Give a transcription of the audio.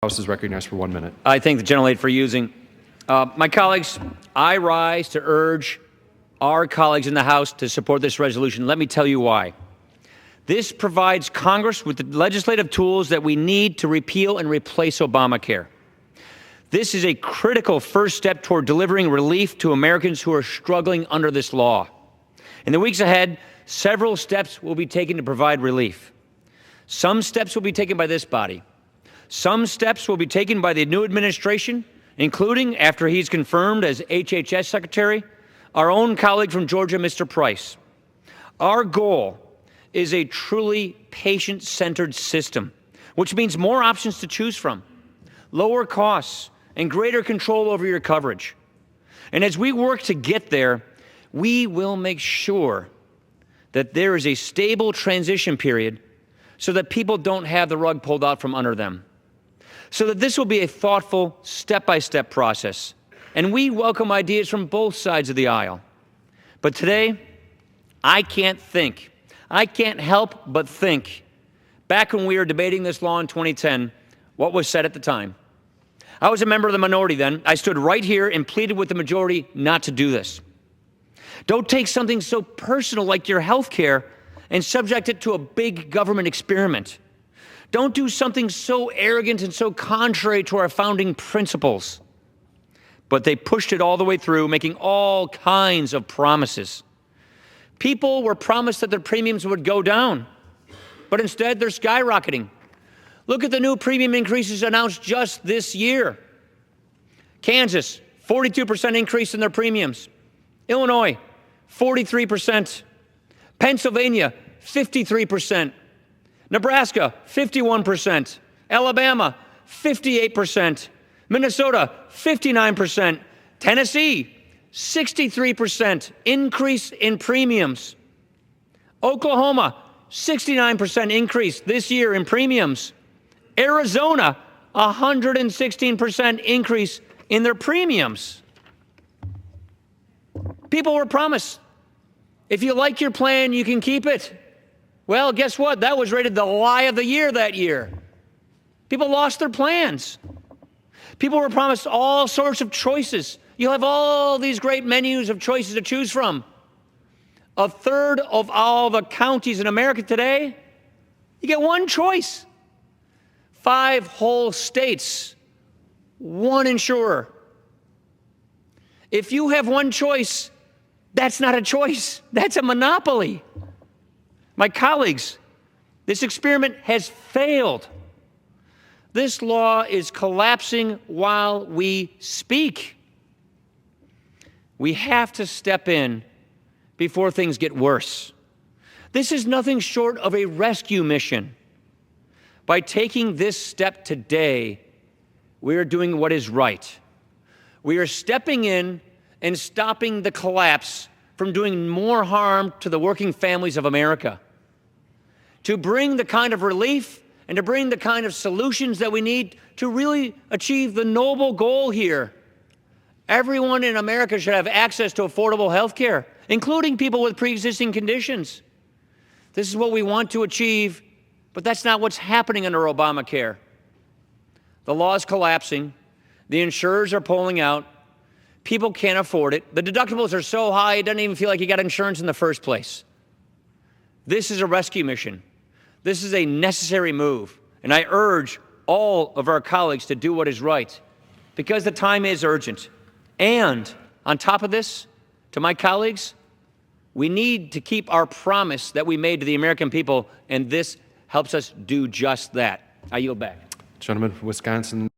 House is recognized for 1 minute. I thank the gentlelady for using. My colleagues, I rise to urge our colleagues in the House to support this resolution. Let me tell you why. This provides Congress with the legislative tools that we need to repeal and replace Obamacare. This is a critical first step toward delivering relief to Americans who are struggling under this law. In the weeks ahead, several steps will be taken to provide relief. Some steps will be taken by this body. Some steps will be taken by the new administration, including, after he's confirmed as HHS Secretary, our own colleague from Georgia, Mr. Price. Our goal is a truly patient-centered system, which means more options to choose from, lower costs, and greater control over your coverage. And as we work to get there, we will make sure that there is a stable transition period so that people don't have the rug pulled out from under them. So that this will be a thoughtful, step-by-step process. And we welcome ideas from both sides of the aisle. But today, I can't help but think, back when we were debating this law in 2010, what was said at the time. I was a member of the minority then. I stood right here and pleaded with the majority not to do this. Don't take something so personal like your health care and subject it to a big government experiment. Don't do something so arrogant and so contrary to our founding principles. But they pushed it all the way through, making all kinds of promises. People were promised that their premiums would go down, but instead they're skyrocketing. Look at the new premium increases announced just this year. Kansas, 42% increase in their premiums. Illinois, 43%. Pennsylvania, 53%. Nebraska, 51%. Alabama, 58%. Minnesota, 59%. Tennessee, 63% increase in premiums. Oklahoma, 69% increase this year in premiums. Arizona, 116% increase in their premiums. People were promised, if you like your plan, you can keep it. Well, guess what? That was rated the lie of the year that year. People lost their plans. People were promised all sorts of choices. You'll have all these great menus of choices to choose from. A third of all the counties in America today, you get one choice. 5 whole states, one insurer. If you have one choice, that's not a choice. That's a monopoly. My colleagues, this experiment has failed. This law is collapsing while we speak. We have to step in before things get worse. This is nothing short of a rescue mission. By taking this step today, we are doing what is right. We are stepping in and stopping the collapse from doing more harm to the working families of America. To bring the kind of relief and to bring the kind of solutions that we need to really achieve the noble goal here. Everyone in America should have access to affordable health care, including people with pre-existing conditions. This is what we want to achieve, but that's not what's happening under Obamacare. The law is collapsing. The insurers are pulling out. People can't afford it. The deductibles are so high, it doesn't even feel like you got insurance in the first place. This is a rescue mission. This is a necessary move, and I urge all of our colleagues to do what is right, because the time is urgent. And on top of this, to my colleagues, we need to keep our promise that we made to the American people, and this helps us do just that. I yield back. Gentleman from Wisconsin.